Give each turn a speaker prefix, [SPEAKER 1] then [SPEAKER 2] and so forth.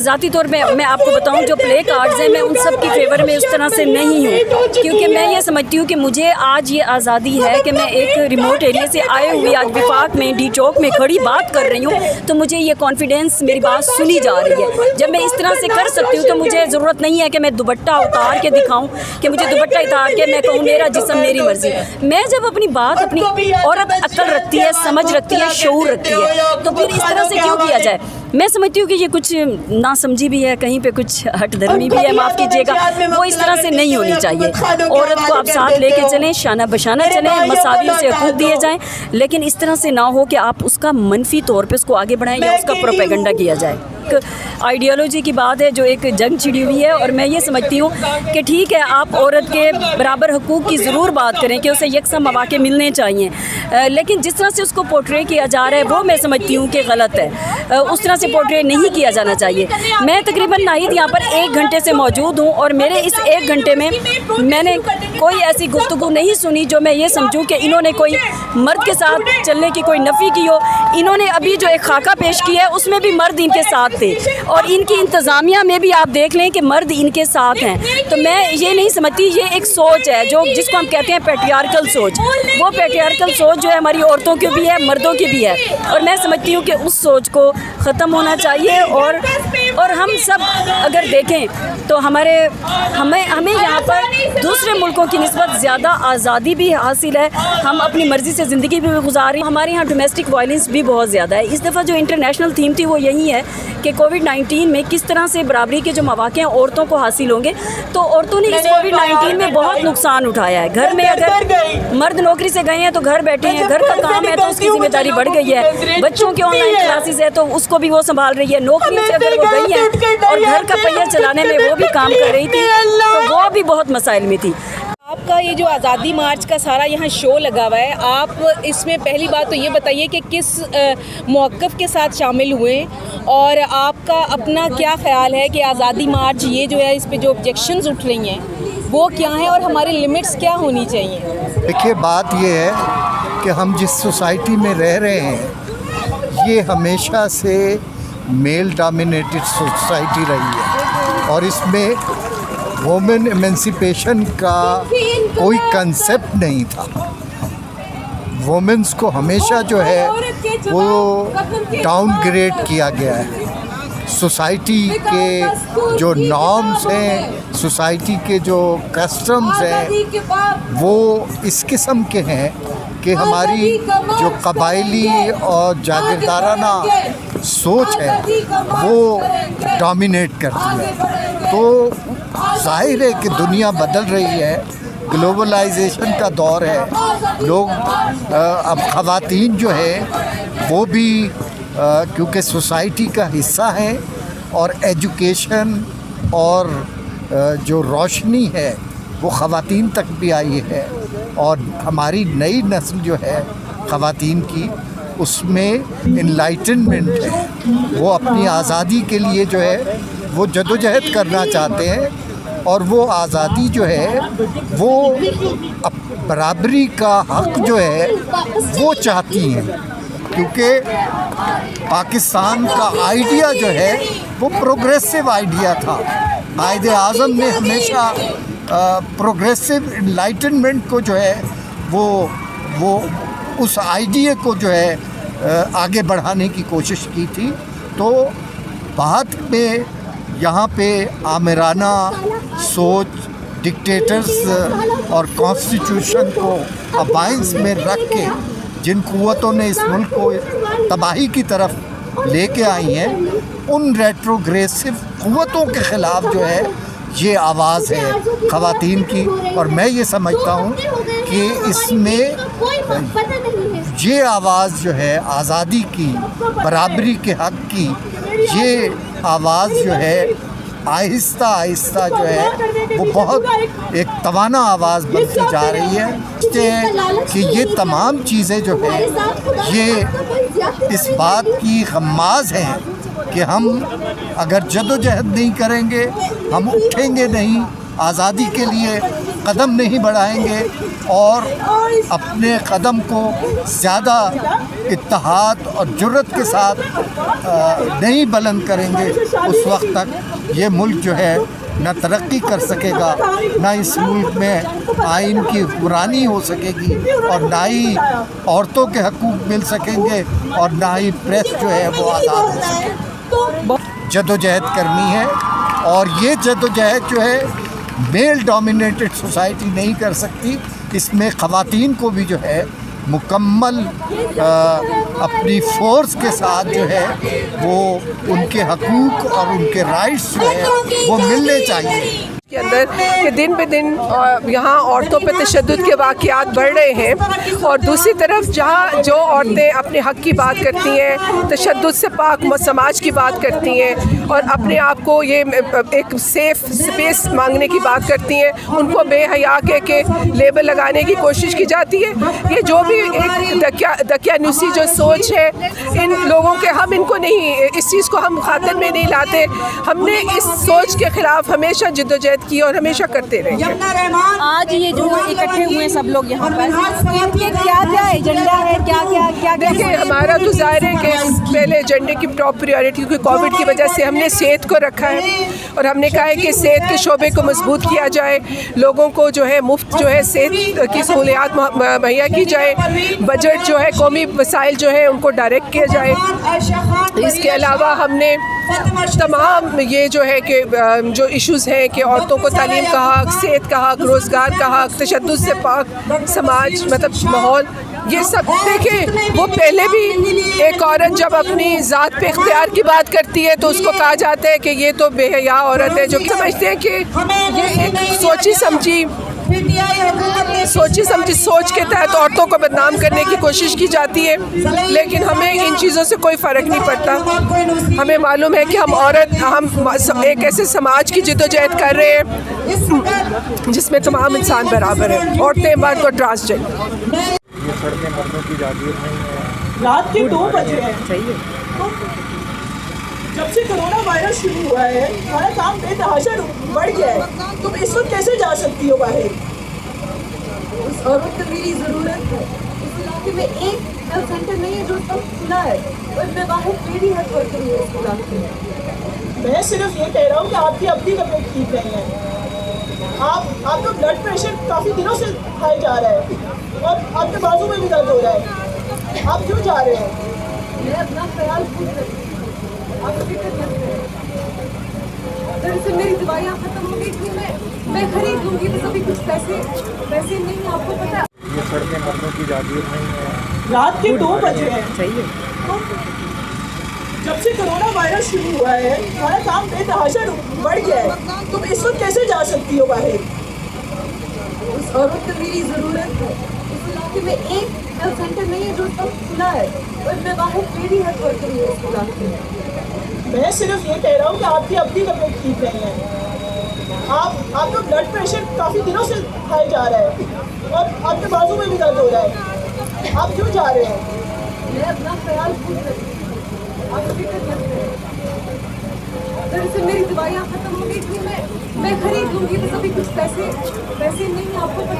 [SPEAKER 1] ज़ाती तौर पे मैं आपको बताऊं, जो प्ले कार्ड्स हैं मैं उन सब की फेवर में उस तरह से नहीं हूँ, क्योंकि मैं ये समझती हूँ कि मुझे आज ये आज़ादी है कि मैं एक रिमोट एरिया से आए हुए आज विफाक में डी चौक में खड़ी बात कर रही हूँ, तो मुझे ये कॉन्फिडेंस, मेरी बात सुनी जा रही है। जब मैं इस तरह से कर सकती हूँ तो मुझे ज़रूरत नहीं है कि मैं दुपट्टा उतार के दिखाऊँ, कि मुझे दुपट्टा उतार के मैं कहूँ मेरा जिस्म मेरी मर्जी। मैं जब अपनी बात, अपनी औरत अक्ल रखती है, समझ रखती है, शऊर रखती है, तो फिर इस तरह से क्यों किया जाए। मैं समझती हूँ कि ये कुछ नासमझी भी है, कहीं पे कुछ हट धर्मी भी है, माफ़ कीजिएगा, वो इस तरह से नहीं होनी चाहिए। औरत को आप साथ लेके चलें, शाना बशाना चलें, मसावी से हकूक़ दिए जाएं, लेकिन इस तरह से ना हो कि आप उसका मनफी तौर पे उसको आगे बढ़ाएं या उसका प्रोपेगेंडा किया जाए। आइडियोलॉजी की बात है जो एक जंग छिड़ी हुई है, और मैं ये समझती हूँ कि ठीक है, आप औरत के बराबर हकूक़ की ज़रूर बात करें कि उसे यकसा मौक़े मिलने चाहिए, लेकिन जिस तरह से उसको पोर्ट्रे किया जा रहा है वो मैं समझती हूँ कि गलत है। उस तरह से पोर्ट्रे नहीं किया जाना चाहिए। मैं तकरीबन नाहिद यहाँ पर 1 घंटे से मौजूद हूँ, और मेरे इस 1 घंटे में मैंने कोई ऐसी गुफ्तगू नहीं सुनी जो मैं ये समझूँ कि इन्होंने कोई मर्द के साथ चलने की कोई नफ़ी की हो। इन्होंने अभी जो एक खाका पेश किया है उसमें भी मर्द इनके साथ थे, और इनकी इंतज़ामिया में भी आप देख लें कि मर्द इनके साथ हैं। तो मैं ये नहीं समझती, ये एक सोच है जो जिसको हम कहते हैं पैट्रियार्कल सोच। वो पैट्रियार्कल सोच जो है हमारी औरतों की भी है, मर्दों की भी है, और मैं समझती हूँ कि उस सोच को ख़त्म होना चाहिए। और हम सब अगर देखें तो हमें यहाँ पर दूसरे मुल्कों की निस्बत ज़्यादा आज़ादी भी हासिल है। हम अपनी मर्ज़ी से ज़िंदगी भी गुजार रहे हैं। हमारे यहाँ डोमेस्टिक वायलेंस भी बहुत ज़्यादा है। इस दफ़ा जो इंटरनेशनल थीम थी वो यही है कि कोविड-19 में किस तरह से बराबरी के जो मौक़े हैं औरतों को हासिल होंगे। तो औरतों ने इस कोविड-19 में बहुत नुकसान उठाया है। घर में अगर मर्द नौकरी से गए हैं तो घर बैठे हैं, घर का काम है तो उसकी जिम्मेदारी बढ़ गई है, बच्चों के ऑनलाइन क्लासेस है तो उसको भी वो संभाल रही है, नौकरी से अगर वो गई है और घर का पहिया चलाने में वो भी काम कर रही थी, तो वो भी बहुत मसाइल में थी।
[SPEAKER 2] आपका ये जो आज़ादी मार्च का सारा यहाँ शो लगा हुआ है, आप इसमें पहली बात तो ये बताइए कि किस मौक़िफ़ के साथ शामिल हुए, और आपका अपना क्या ख़्याल है कि आज़ादी मार्च ये जो है इस पे जो ऑब्जेक्शंस उठ रही हैं वो क्या हैं और हमारी लिमिट्स क्या होनी चाहिए।
[SPEAKER 3] देखिए, बात ये है कि हम जिस सोसाइटी में रह रहे हैं ये हमेशा से मेल डोमिनेटेड सोसाइटी रही है, और इसमें वुमेन एमेंसिपेशन का कोई कंसेप्ट नहीं था। वुमेन्स को हमेशा जो है वो डाउनग्रेड किया गया है। सोसाइटी के जो नॉर्म्स हैं, सोसाइटी के जो कस्टम्स हैं, वो इस किस्म के हैं कि हमारी जो कबायली और जागीरदाराना सोच है वो डोमिनेट करती है। तो जाहिर है कि दुनिया बदल रही है, ग्लोबलाइजेशन का दौर है। लोग अब ख़वातीन जो है वो भी क्योंकि सोसाइटी का हिस्सा है, और एजुकेशन और जो रोशनी है वो ख़वातीन तक भी आई है, और हमारी नई नस्ल जो है ख़वातीन की उसमें इनलाइटनमेंट है। वो अपनी आज़ादी के लिए जो है वो जदोजहद करना चाहते हैं, और वो आज़ादी जो है वो बराबरी का हक़ जो है वो चाहती हैं, क्योंकि पाकिस्तान का आइडिया जो है वो प्रोग्रेसिव आइडिया था। कायदे आज़म ने हमेशा प्रोग्रेसिव इनलाइटनमेंट को जो है वो उस आइडिया को जो है आगे बढ़ाने की कोशिश की थी। तो बाद में यहाँ पे आमिराना सोच, डिक्टेटर्स और कॉन्स्टिट्यूशन को अबाइंस में रख के जिन क़ुव्वतों ने इस मुल्क को तबाही की तरफ लेके आई हैं, उन रेट्रोग्रेसिव क़ुव्वतों के ख़िलाफ़ जो है ये आवाज़ है ख़वातीन की। और मैं ये समझता हूँ कि इसमें ये आवाज़ जो है आज़ादी की, बराबरी के हक़ की, ये आवाज़ जो है आहिस्ता आहिस्ता जो है वो बहुत एक तवाना आवाज़ बनती जा रही है। कि ये तमाम चीज़ें जो है ये इस बात की ग़म्माज़ हैं कि हम अगर जदोजहद नहीं करेंगे, हम उठेंगे नहीं आज़ादी के लिए, कदम नहीं बढ़ाएंगे और अपने कदम को ज़्यादा इत्तेहाद और जुर्रत के साथ नहीं बुलंद करेंगे, उस वक्त तक ये मुल्क जो है न तरक्की कर सकेगा, ना इस मुल्क में आइन की हुक्मरानी हो सकेगी और ना ही औरतों के हकूक़ मिल सकेंगे और ना ही प्रेस जो है वो आज़ाद हो सकेगी। जदोजहद करनी है और ये जदोजहद जो है मेल डोमिनेटेड सोसाइटी नहीं कर सकती, इसमें ख़वातीन को भी जो है मुकम्मल अपनी फ़ोर्स के साथ जो है वो उनके हकूक़ और उनके राइट्स जो है वो मिलने चाहिए।
[SPEAKER 4] के अंदर कि दिन ब दिन यहाँ औरतों पर तशद्दुद के वाक़यात बढ़ रहे हैं और दूसरी तरफ जहाँ जो औरतें अपने हक़ की बात करती हैं, तशद्दुद से पाक समाज की बात करती हैं और अपने आप को ये एक सेफ़ स्पेस मांगने की बात करती हैं, उनको बेहया के लेबल लगाने की कोशिश की जाती है। ये जो भी एक दकियानुसी जो सोच है इन लोगों के, हम इनको नहीं, इस चीज़ को हम खातिर में नहीं लाते। हमने इस सोच के ख़िलाफ़ हमेशा जिद्दोजहद की और हमेशा करते रहे।
[SPEAKER 2] आज ये जो इकट्ठे हुए सब लोग यहाँ पर, इनके क्या क्या एजेंडा है, क्या
[SPEAKER 4] देखिए, हमारा तो ज़ाहिर है कि पहले एजेंडे की टॉप प्रायोरिटी, क्योंकि कोविड की वजह से हमने सेहत को रखा है और हमने कहा है कि सेहत के शोबे को मजबूत किया जाए, लोगों को जो है मुफ्त जो है सेहत की सहूलियात मुहैया की जाए, बजट जो है कौमी वसाइल जो है उनको डायरेक्ट किया जाए। इसके अलावा हमने तमाम ये जो है कि जो इश्यूज़ हैं कि औरतों को तालीम का हक़, सेहत का हक़, रोज़गार का हक़, तशद्दुद से पाक समाज मतलब माहौल, ये सब देखें। वो पहले भी एक औरत जब अपनी ज़ात पे इख्तियार की बात करती है तो उसको कहा जाता है कि ये तो बेहया औरत है, जो समझते हैं कि ये एक सोची समझी सोच के तहत औरतों को बदनाम करने की कोशिश की जाती है। लेकिन हमें इन चीज़ों से कोई फ़र्क नहीं पड़ता। हमें मालूम है कि हम एक ऐसे समाज की जिद्दोजहद कर रहे हैं जिसमें तमाम इंसान बराबर है, औरतें, मर्द और ट्रांसजेंडर।
[SPEAKER 5] रात के 2 बजे हैं। जब से कोरोना वायरस शुरू हुआ है हमारा काम बेतहाशा बढ़ गया है। तुम इस वक्त कैसे जा सकती हो बाहर?
[SPEAKER 6] उस औरत को मेरी ज़रूरत है। इस इलाके में एक हेल्थ सेंटर नहीं है जो सब खुला है और मैं बाहर मेरी हेल्थ वर्कर हूँ इस इलाके में।
[SPEAKER 5] मैं सिर्फ ये कह रहा हूँ कि आपकी अपनी तबीयत ठीक नहीं है। आपका ब्लड प्रेशर काफ़ी दिनों से हाई जा रहा है और आपके बाजू में भी दर्द हो रहा है। आप क्यों जा रहे हैं?
[SPEAKER 6] मैं अपना ख्याल खुद रखती हूँ, आप फिक्र मत करें। दरअसल मेरी दवाइयाँ ख़त्म हो गई थी, मैं खरीद लूँगी, बस अभी कुछ पैसे नहीं, आपको पता है।
[SPEAKER 7] ये सड़कें मर्दों की जागीर नहीं है।
[SPEAKER 5] रात के 2 बजे हैं। जब से कोरोना वायरस शुरू हुआ है हमारा काम बेतहाशा बढ़ गया है। तुम इस वक्त कैसे जा सकती हो बाहर?
[SPEAKER 6] उस औरत को मेरी ज़रूरत है। इस इलाके में एक हेल्थ सेंटर नहीं है जो सब खुला है और मैं बाहर मेरी हेल्थ वर्कर हूँ इस इलाके में।
[SPEAKER 5] मैं सिर्फ ये कह रहा हूँ कि आपकी अपनी तबीयत ठीक नहीं है। आपका ब्लड प्रेशर काफ़ी दिनों से हाई जा रहा है और आपके बाजू में भी दर्द हो रहा है। आप क्यों जा रहे हैं?
[SPEAKER 6] मैं अपना ख्याल खुद रखती हूँ, आप फिक्र मत करें। दरअसल मेरी दवाइयाँ ख़त्म हो गई थी, मैं खरीद लूँगी, बस अभी कुछ पैसे नहीं, आपको पता है।